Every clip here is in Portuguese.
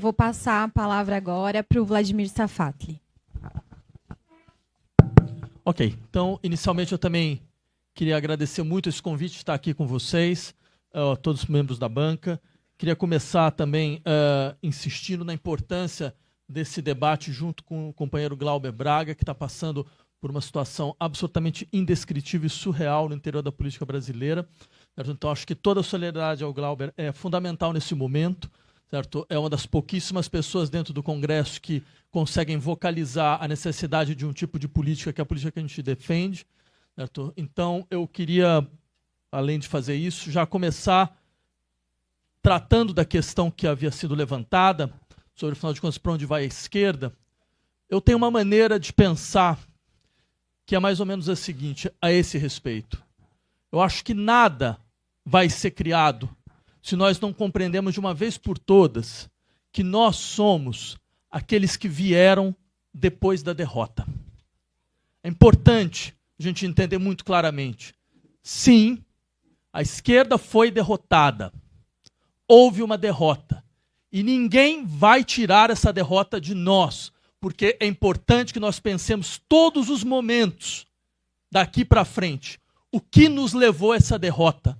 eu vou passar a palavra agora para o Vladimir Safatli. Ok, então, inicialmente eu também queria agradecer muito esse convite de estar aqui com vocês, todos os membros da banca. Queria começar também insistindo na importância desse debate junto com o companheiro Glauber Braga, que está passando por uma situação absolutamente indescritível e surreal no interior da política brasileira. Certo? Então, acho que toda a solidariedade ao Glauber é fundamental nesse momento. Certo? É uma das pouquíssimas pessoas dentro do Congresso que conseguem vocalizar a necessidade de um tipo de política que é a política que a gente defende. Certo? Então, eu queria, além de fazer isso, já começar tratando da questão que havia sido levantada, sobre, afinal de contas, para onde vai a esquerda. Eu tenho uma maneira de pensar que é mais ou menos a seguinte, a esse respeito. Eu acho que nada vai ser criado se nós não compreendemos de uma vez por todas que nós somos aqueles que vieram depois da derrota. É importante a gente entender muito claramente. Sim, a esquerda foi derrotada. Houve uma derrota. E ninguém vai tirar essa derrota de nós, porque é importante que nós pensemos todos os momentos daqui para frente. O que nos levou a essa derrota?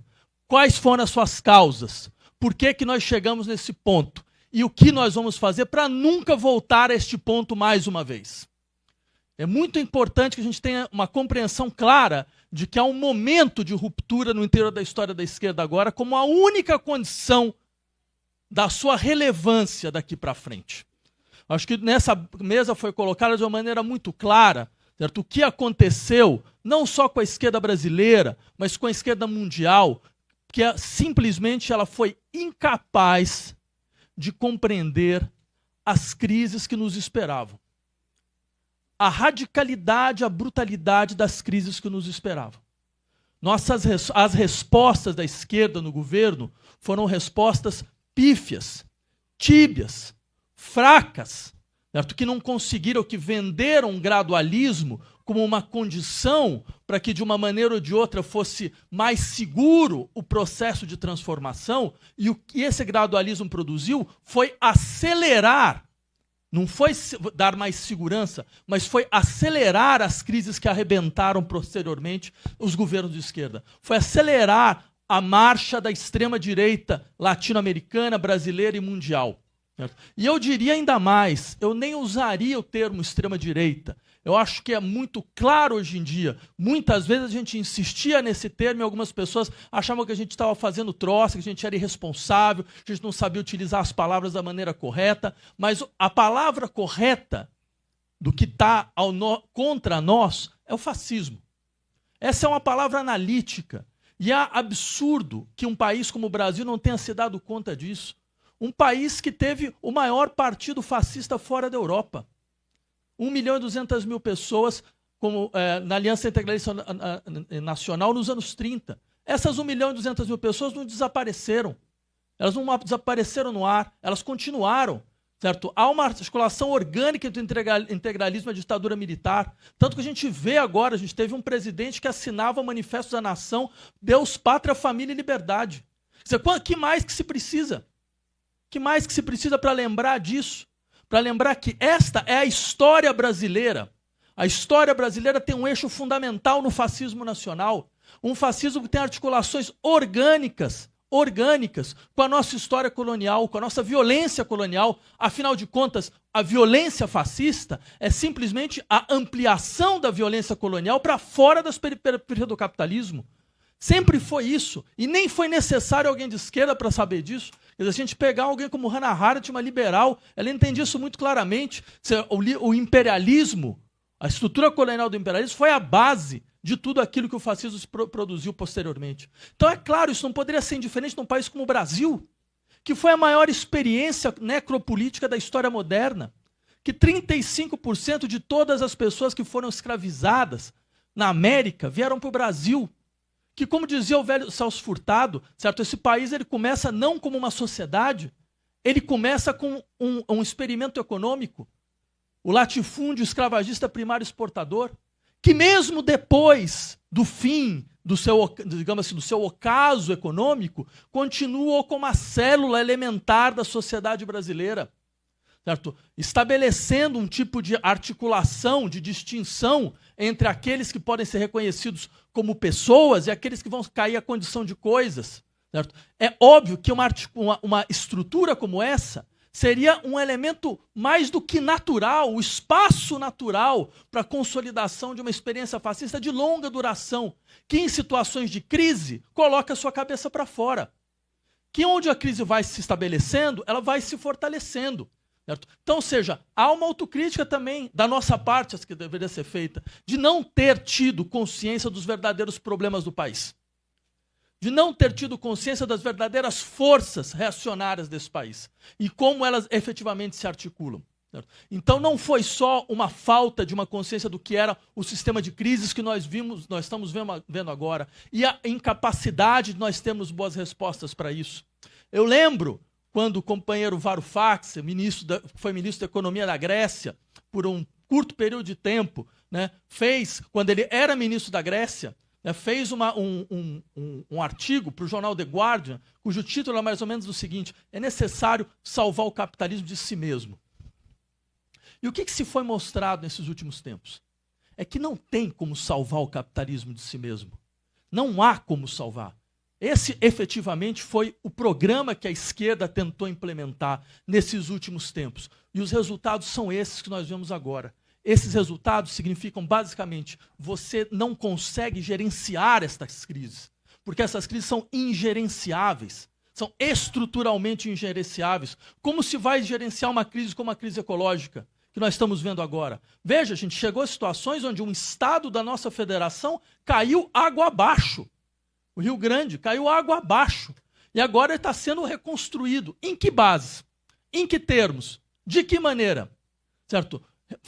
Quais foram as suas causas? Por que que nós chegamos nesse ponto? E o que nós vamos fazer para nunca voltar a este ponto mais uma vez? É muito importante que a gente tenha uma compreensão clara de que há um momento de ruptura no interior da história da esquerda agora como a única condição da sua relevância daqui para frente. Acho que nessa mesa foi colocada de uma maneira muito clara, certo? O que aconteceu, não só com a esquerda brasileira, mas com a esquerda mundial, que simplesmente ela foi incapaz de compreender as crises que nos esperavam. A radicalidade, a brutalidade das crises que nos esperavam. As respostas da esquerda no governo foram respostas pífias, tíbias, fracas, certo? Que não conseguiram, que venderam um gradualismo como uma condição para que, de uma maneira ou de outra, fosse mais seguro o processo de transformação, e o que esse gradualismo produziu foi acelerar, não foi dar mais segurança, mas foi acelerar as crises que arrebentaram posteriormente os governos de esquerda. Foi acelerar a marcha da extrema-direita latino-americana, brasileira e mundial. Certo? E eu diria ainda mais, eu nem usaria o termo extrema-direita. Eu acho que é muito claro hoje em dia. Muitas vezes a gente insistia nesse termo e algumas pessoas achavam que a gente estava fazendo troça, que a gente era irresponsável, que a gente não sabia utilizar as palavras da maneira correta. Mas a palavra correta do que está contra nós é o fascismo. Essa é uma palavra analítica. E é absurdo que um país como o Brasil não tenha se dado conta disso. Um país que teve o maior partido fascista fora da Europa. 1.200.000 pessoas na Aliança Integralista Nacional nos anos 30. Essas 1.200.000 pessoas não desapareceram. Elas não desapareceram no ar, elas continuaram. Certo? Há uma articulação orgânica entre o integralismo e a ditadura militar. Tanto que a gente vê agora, a gente teve um presidente que assinava o Manifesto da Nação, Deus, Pátria, Família e Liberdade. Que mais que se precisa? Que mais que se precisa para lembrar disso? Para lembrar que esta é a história brasileira. A história brasileira tem um eixo fundamental no fascismo nacional. Um fascismo que tem articulações orgânicas com a nossa história colonial, com a nossa violência colonial. Afinal de contas, a violência fascista é simplesmente a ampliação da violência colonial para fora das periferias do capitalismo. Sempre foi isso. E nem foi necessário alguém de esquerda para saber disso. Quer dizer, se a gente pegar alguém como Hannah Arendt, uma liberal, ela entende isso muito claramente. O imperialismo, a estrutura colonial do imperialismo foi a base de tudo aquilo que o fascismo produziu posteriormente. Então, é claro, isso não poderia ser indiferente num país como o Brasil, que foi a maior experiência necropolítica da história moderna, que 35% de todas as pessoas que foram escravizadas na América vieram para o Brasil, que, como dizia o velho Celso Furtado, certo? Esse país ele começa não como uma sociedade, ele começa com um experimento econômico, o latifúndio escravagista primário exportador, que mesmo depois do fim do seu, digamos assim, do seu ocaso econômico, continuou como a célula elementar da sociedade brasileira. certo? Estabelecendo um tipo de articulação, de distinção entre aqueles que podem ser reconhecidos como pessoas e aqueles que vão cair à condição de coisas. Certo? É óbvio que uma estrutura como essa seria um elemento mais do que natural, o espaço natural para a consolidação de uma experiência fascista de longa duração, que em situações de crise coloca a sua cabeça para fora. Que onde a crise vai se estabelecendo, ela vai se fortalecendo. Certo? Então, ou seja, há uma autocrítica também da nossa parte, que deveria ser feita, de não ter tido consciência dos verdadeiros problemas do país. De não ter tido consciência das verdadeiras forças reacionárias desse país e como elas efetivamente se articulam. Certo? Então não foi só uma falta de uma consciência do que era o sistema de crises que nós estamos vendo agora, e a incapacidade de nós termos boas respostas para isso. Eu lembro quando o companheiro Varoufakis, foi ministro da Economia da Grécia, por um curto período de tempo, né, quando ele era ministro da Grécia, fez um artigo para o jornal The Guardian, cujo título é mais ou menos o seguinte: é necessário salvar o capitalismo de si mesmo. E o que se foi mostrado nesses últimos tempos? É que não tem como salvar o capitalismo de si mesmo. Não há como salvar. Esse, efetivamente, foi o programa que a esquerda tentou implementar nesses últimos tempos. E os resultados são esses que nós vemos agora. Esses resultados significam, basicamente, você não consegue gerenciar estas crises, porque essas crises são ingerenciáveis, são estruturalmente ingerenciáveis. Como se vai gerenciar uma crise como a crise ecológica, que nós estamos vendo agora? Veja, a gente chegou a situações onde um estado da nossa federação caiu água abaixo. O Rio Grande caiu água abaixo. E agora ele está sendo reconstruído. Em que bases? Em que termos? De que maneira? Certo?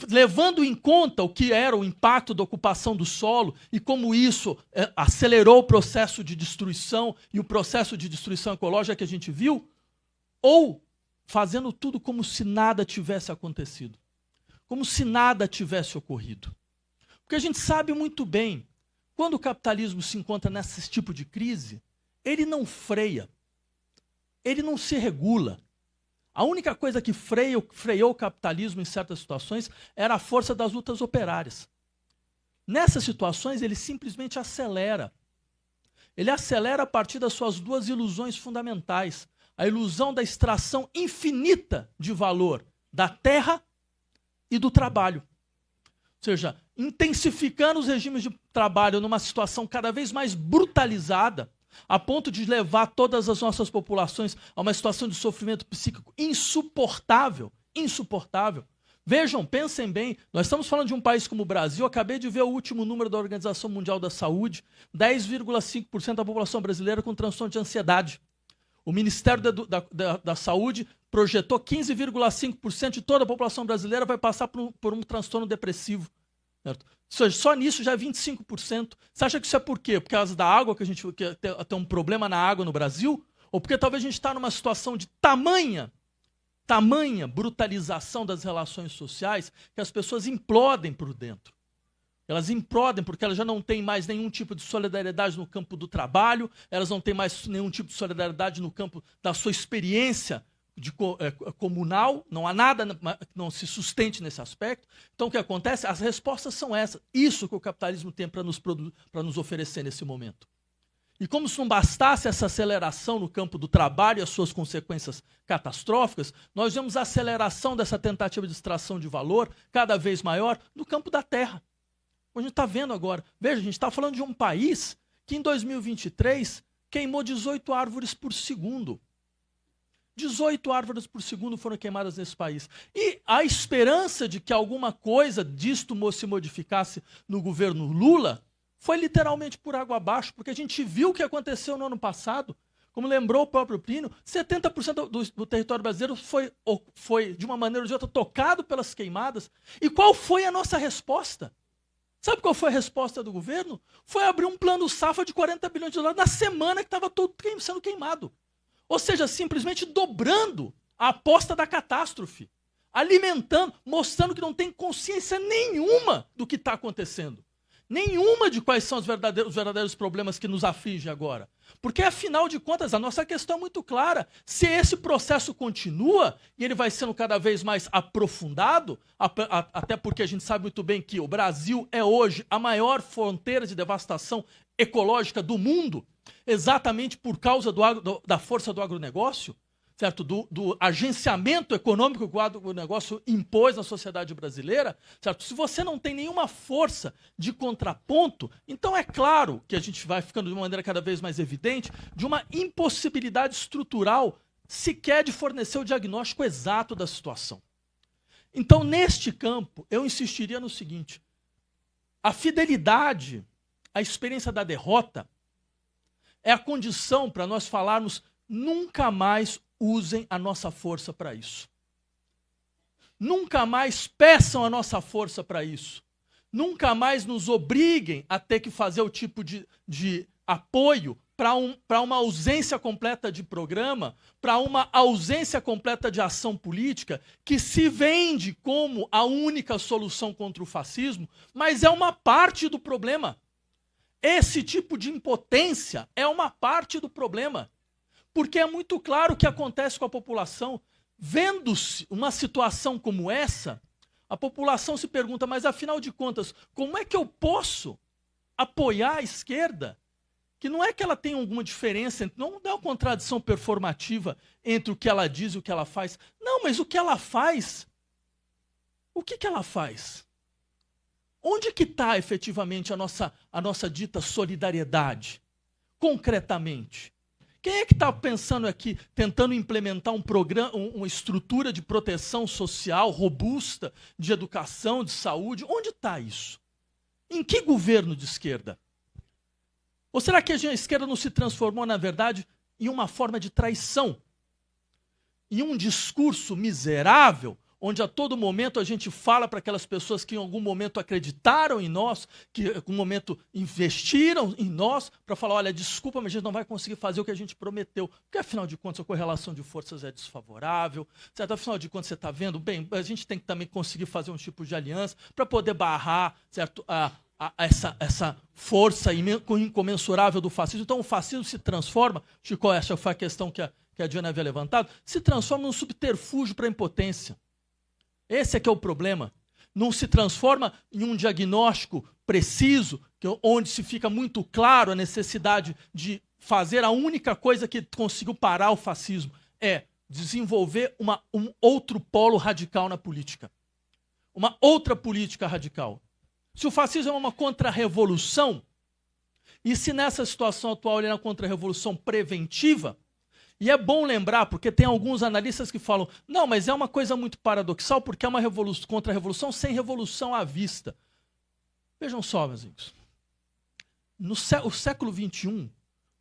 Levando em conta o que era o impacto da ocupação do solo e como isso acelerou o processo de destruição e o processo de destruição ecológica que a gente viu, ou fazendo tudo como se nada tivesse acontecido, como se nada tivesse ocorrido. Porque a gente sabe muito bem, quando o capitalismo se encontra nesse tipo de crise, ele não freia, ele não se regula. A única coisa que freou o capitalismo em certas situações era a força das lutas operárias. Nessas situações, ele simplesmente acelera. Ele acelera a partir das suas duas ilusões fundamentais. A ilusão da extração infinita de valor da terra e do trabalho. Ou seja, intensificando os regimes de trabalho numa situação cada vez mais brutalizada, a ponto de levar todas as nossas populações a uma situação de sofrimento psíquico insuportável, insuportável. Vejam, pensem bem, nós estamos falando de um país como o Brasil, acabei de ver o último número da Organização Mundial da Saúde, 10,5% da população brasileira com transtorno de ansiedade. O Ministério da Saúde projetou 15,5% de toda a população brasileira vai passar por um transtorno depressivo. Certo? Só nisso já é 25%. Você acha que isso é por quê? Por causa da água, que a gente tem um problema na água no Brasil? Ou porque talvez a gente está numa situação de tamanha brutalização das relações sociais que as pessoas implodem por dentro. Elas implodem porque elas já não têm mais nenhum tipo de solidariedade no campo do trabalho, elas não têm mais nenhum tipo de solidariedade no campo da sua experiência comunal, não há nada que não se sustente nesse aspecto. Então o que acontece? As respostas são essas. Isso que o capitalismo tem para nos oferecer nesse momento. E como se não bastasse essa aceleração no campo do trabalho e as suas consequências catastróficas, nós vemos a aceleração dessa tentativa de extração de valor cada vez maior no campo da terra. Como a gente está vendo agora. Veja, a gente está falando de um país que em 2023 queimou 18 árvores por segundo. 18 árvores por segundo foram queimadas nesse país. E a esperança de que alguma coisa disto se modificasse no governo Lula foi literalmente por água abaixo, porque a gente viu o que aconteceu no ano passado. Como lembrou o próprio Plínio, 70% do território brasileiro foi, de uma maneira ou de outra, tocado pelas queimadas. E qual foi a nossa resposta? Sabe qual foi a resposta do governo? Foi abrir um plano safra de 40 bilhões de dólares na semana que estava todo sendo queimado. Ou seja, simplesmente dobrando a aposta da catástrofe, alimentando, mostrando que não tem consciência nenhuma do que está acontecendo. nenhuma de quais são os verdadeiros problemas que nos afligem agora. Porque, afinal de contas, a nossa questão é muito clara. Se esse processo continua, e ele vai sendo cada vez mais aprofundado, até porque a gente sabe muito bem que o Brasil é hoje a maior fronteira de devastação ecológica do mundo, exatamente por causa da força do agronegócio, certo? Do agenciamento econômico que o agronegócio impôs na sociedade brasileira, certo? Se você não tem nenhuma força de contraponto, então é claro que a gente vai ficando de uma maneira cada vez mais evidente de uma impossibilidade estrutural sequer de fornecer o diagnóstico exato da situação. Então, neste campo, eu insistiria no seguinte: a fidelidade à experiência da derrota é a condição para nós falarmos nunca mais usem a nossa força para isso. Nunca mais peçam a nossa força para isso. Nunca mais nos obriguem a ter que fazer o tipo de apoio para uma ausência completa de programa, para uma ausência completa de ação política, que se vende como a única solução contra o fascismo, mas é uma parte do problema. Esse tipo de impotência é uma parte do problema. Porque é muito claro o que acontece com a população. Vendo-se uma situação como essa, a população se pergunta, mas afinal de contas, como é que eu posso apoiar a esquerda? Que não é que ela tenha alguma diferença, não é uma contradição performativa entre o que ela diz e o que ela faz. Não, mas o que ela faz, o que ela faz? Onde que está efetivamente a nossa dita solidariedade, concretamente? Quem é que está pensando aqui, tentando implementar um programa, uma estrutura de proteção social robusta, de educação, de saúde? Onde está isso? Em que governo de esquerda? Ou será que a esquerda não se transformou, na verdade, em uma forma de traição? Em um discurso miserável, onde a todo momento a gente fala para aquelas pessoas que em algum momento acreditaram em nós, que em algum momento investiram em nós, para falar, olha, desculpa, mas a gente não vai conseguir fazer o que a gente prometeu. Porque, afinal de contas, a correlação de forças é desfavorável, certo? Afinal de contas, você está vendo, bem, a gente tem que também conseguir fazer um tipo de aliança para poder barrar, certo, essa força incomensurável do fascismo. Então, o fascismo se transforma, Chico, essa foi a questão que a Diana havia levantado, se transforma num subterfúgio para a impotência. Esse é que é o problema. Não se transforma em um diagnóstico preciso, onde se fica muito claro a necessidade de fazer a única coisa que conseguiu parar o fascismo, é desenvolver um outro polo radical na política. Uma outra política radical. Se o fascismo é uma contra-revolução, e se nessa situação atual ele é uma contra-revolução preventiva, e é bom lembrar, porque tem alguns analistas que falam, não, mas é uma coisa muito paradoxal, porque é uma contra-revolução sem revolução à vista. Vejam só, meus amigos. O século XXI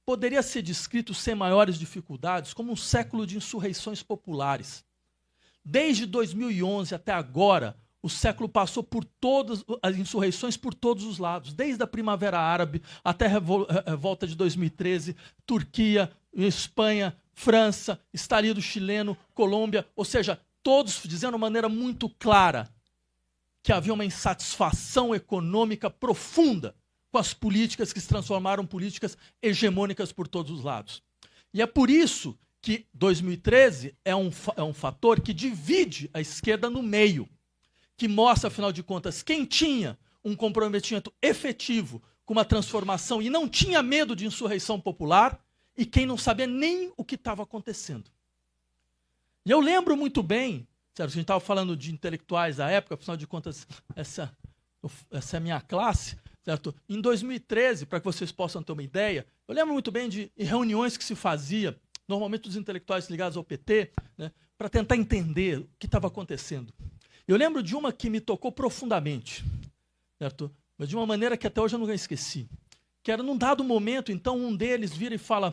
poderia ser descrito sem maiores dificuldades como um século de insurreições populares. Desde 2011 até agora, o século passou por todas as insurreições por todos os lados, desde a Primavera Árabe até a revolta de 2013, Turquia, Espanha, França, estalido chileno, Colômbia, ou seja, todos dizendo de maneira muito clara que havia uma insatisfação econômica profunda com as políticas que se transformaram em políticas hegemônicas por todos os lados. E é por isso que 2013 é um fator que divide a esquerda no meio, que mostra, afinal de contas, quem tinha um comprometimento efetivo com uma transformação e não tinha medo de insurreição popular, e quem não sabia nem o que estava acontecendo. E eu lembro muito bem, certo? A gente estava falando de intelectuais da época, afinal de contas, essa é a minha classe, certo? Em 2013, para que vocês possam ter uma ideia, eu lembro muito bem de reuniões que se fazia, normalmente dos intelectuais ligados ao PT, né, para tentar entender o que estava acontecendo. Eu lembro de uma que me tocou profundamente, certo? Mas de uma maneira que até hoje eu nunca esqueci. Que era num dado momento, então um deles vira e fala,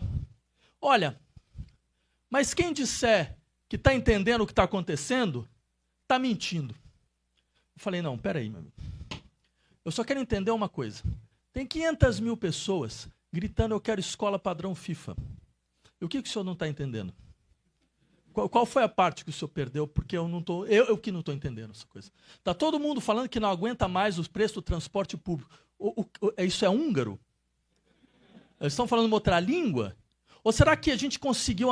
olha, mas quem disser que está entendendo o que está acontecendo, está mentindo. Eu falei, não, peraí, meu amigo. Eu só quero entender uma coisa. Tem 500 mil pessoas gritando, eu quero escola padrão FIFA. E o que o senhor não está entendendo? qual foi a parte que o senhor perdeu? Porque eu que não estou entendendo essa coisa. Está todo mundo falando que não aguenta mais os preços do transporte público. Isso é húngaro? Eles estão falando uma outra língua? Ou será que a gente conseguiu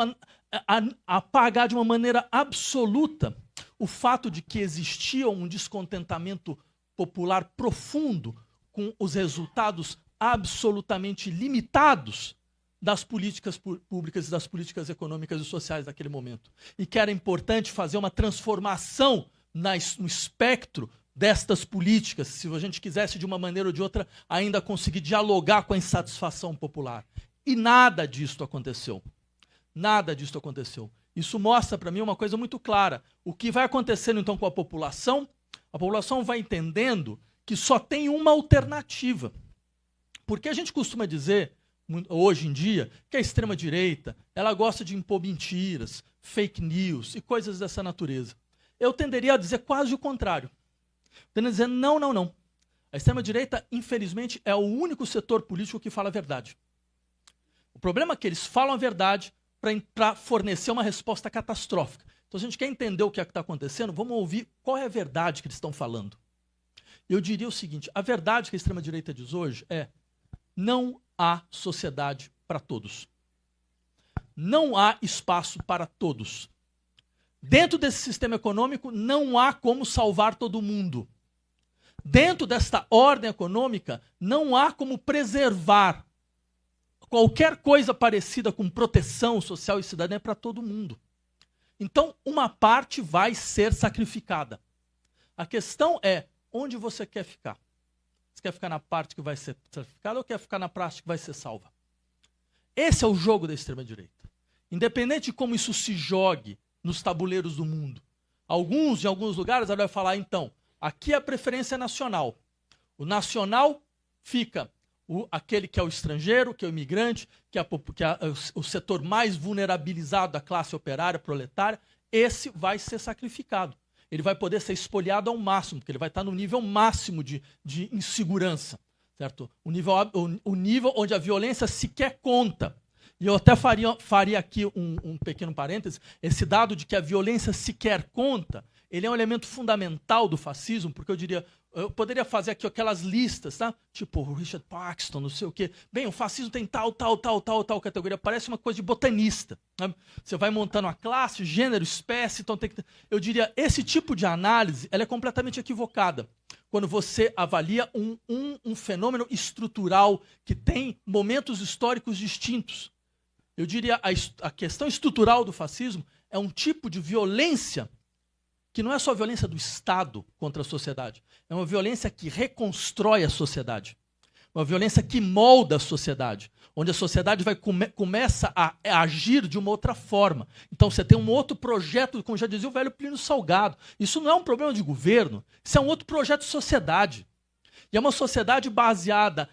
apagar de uma maneira absoluta o fato de que existia um descontentamento popular profundo com os resultados absolutamente limitados das políticas públicas e das políticas econômicas e sociais daquele momento? E que era importante fazer uma transformação no espectro destas políticas, se a gente quisesse, de uma maneira ou de outra, ainda conseguir dialogar com a insatisfação popular. E nada disso aconteceu. Nada disso aconteceu. Isso mostra para mim uma coisa muito clara. O que vai acontecendo, então, com a população vai entendendo que só tem uma alternativa. Porque a gente costuma dizer, hoje em dia, que a extrema-direita ela gosta de impor mentiras, fake news e coisas dessa natureza. Eu tenderia a dizer quase o contrário. Tenderia a dizer, não. A extrema-direita, infelizmente, é o único setor político que fala a verdade. O problema é que eles falam a verdade para fornecer uma resposta catastrófica. Então, se a gente quer entender o que é que está acontecendo, vamos ouvir qual é a verdade que eles estão falando. Eu diria o seguinte, a verdade que a extrema-direita diz hoje é: não há sociedade para todos. Não há espaço para todos. Dentro desse sistema econômico, não há como salvar todo mundo. Dentro desta ordem econômica, não há como preservar qualquer coisa parecida com proteção social e cidadã para todo mundo. Então, uma parte vai ser sacrificada. A questão é, onde você quer ficar? Você quer ficar na parte que vai ser sacrificada ou quer ficar na parte que vai ser salva? Esse é o jogo da extrema-direita. Independente de como isso se jogue nos tabuleiros do mundo. Em alguns lugares, ela vai falar, então, aqui é a preferência nacional. O nacional fica aquele que é o estrangeiro, que é o imigrante, que é o setor mais vulnerabilizado da classe operária, proletária, esse vai ser sacrificado. Ele vai poder ser espoliado ao máximo, porque ele vai estar no nível máximo de insegurança, certo? O nível onde a violência sequer conta. E eu até faria aqui um pequeno parêntese, esse dado de que a violência sequer conta, ele é um elemento fundamental do fascismo, porque eu poderia fazer aqui aquelas listas, tá? Tipo Richard Paxton, não sei o quê. Bem, o fascismo tem tal categoria. Parece uma coisa de botanista. Né? Você vai montando a classe, gênero, espécie. Então eu diria, esse tipo de análise ela é completamente equivocada. Quando você avalia um fenômeno estrutural que tem momentos históricos distintos. Eu diria, a questão estrutural do fascismo é um tipo de violência que não é só a violência do Estado contra a sociedade, é uma violência que reconstrói a sociedade, uma violência que molda a sociedade, onde a sociedade começa a agir de uma outra forma. Então você tem um outro projeto, como já dizia o velho Plínio Salgado. Isso não é um problema de governo, isso é um outro projeto de sociedade. E é uma sociedade baseada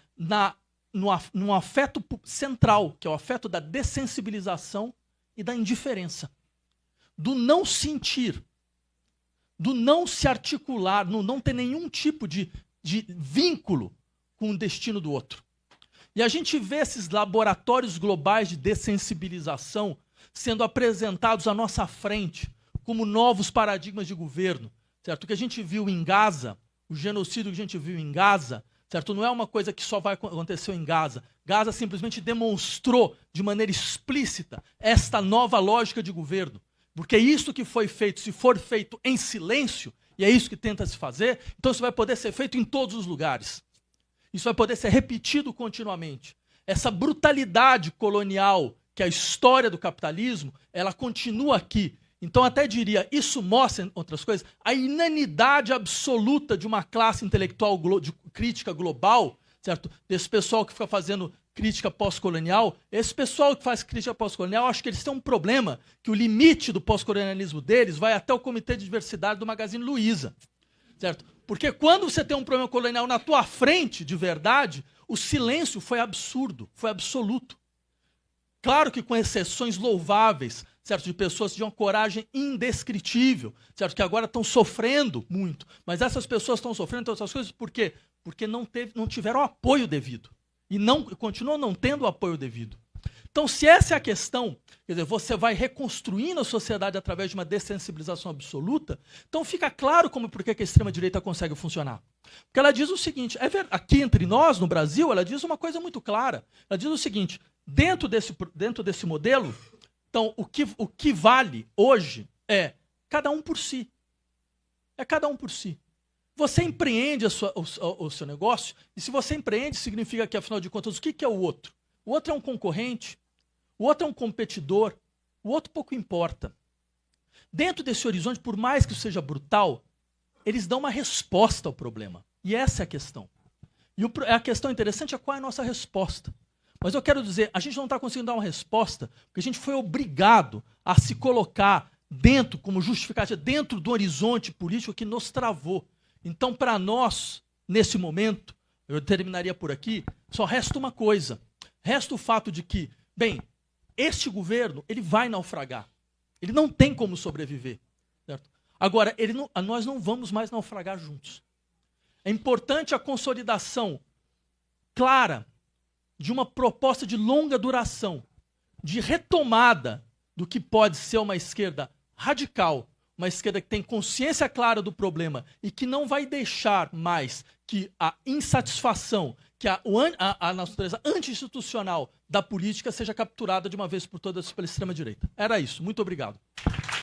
num afeto central, que é o afeto da dessensibilização e da indiferença, do não sentir, do não se articular, não ter nenhum tipo de vínculo com o destino do outro. E a gente vê esses laboratórios globais de dessensibilização sendo apresentados à nossa frente como novos paradigmas de governo, certo? O que a gente viu em Gaza, o genocídio que a gente viu em Gaza, certo? Não é uma coisa que só vai acontecer em Gaza. Gaza simplesmente demonstrou de maneira explícita esta nova lógica de governo. Porque isso que foi feito, se for feito em silêncio, e é isso que tenta se fazer, então isso vai poder ser feito em todos os lugares. Isso vai poder ser repetido continuamente. Essa brutalidade colonial, que é a história do capitalismo, ela continua aqui. Então até diria, isso mostra, entre outras coisas, a inanidade absoluta de uma classe intelectual de crítica global, certo? Desse pessoal que fica fazendo crítica pós-colonial. Esse pessoal que faz crítica pós-colonial, acho que eles têm um problema, que o limite do pós-colonialismo deles vai até o Comitê de Diversidade do Magazine Luiza, certo? Porque quando você tem um problema colonial na tua frente, de verdade, o silêncio foi absurdo, foi absoluto. Claro que com exceções louváveis, certo, de pessoas de uma coragem indescritível, certo, que agora estão sofrendo muito, mas essas pessoas estão sofrendo todas essas coisas por quê? Porque não tiveram apoio devido. E continuam não tendo o apoio devido. Então, se essa é a questão, quer dizer, você vai reconstruindo a sociedade através de uma dessensibilização absoluta, então fica claro por que a extrema-direita consegue funcionar. Porque ela diz o seguinte, aqui entre nós, no Brasil, ela diz uma coisa muito clara. Ela diz o seguinte, dentro desse modelo, então, o que vale hoje é cada um por si. É cada um por si. Você empreende o seu negócio, e se você empreende, significa que, afinal de contas, o que é o outro? O outro é um concorrente, o outro é um competidor, o outro pouco importa. Dentro desse horizonte, por mais que isso seja brutal, eles dão uma resposta ao problema. E essa é a questão. E a questão interessante é qual é a nossa resposta. Mas eu quero dizer, a gente não está conseguindo dar uma resposta porque a gente foi obrigado a se colocar dentro, como justificativa, dentro do horizonte político que nos travou. Então, para nós, nesse momento, eu terminaria por aqui, só resta uma coisa. Resta o fato de que, bem, este governo ele vai naufragar. Ele não tem como sobreviver. Certo? Agora, nós não vamos mais naufragar juntos. É importante a consolidação clara de uma proposta de longa duração, de retomada do que pode ser uma esquerda radical, uma esquerda que tem consciência clara do problema e que não vai deixar mais que a insatisfação, que a natureza anti-institucional da política seja capturada de uma vez por todas pela extrema-direita. Era isso. Muito obrigado.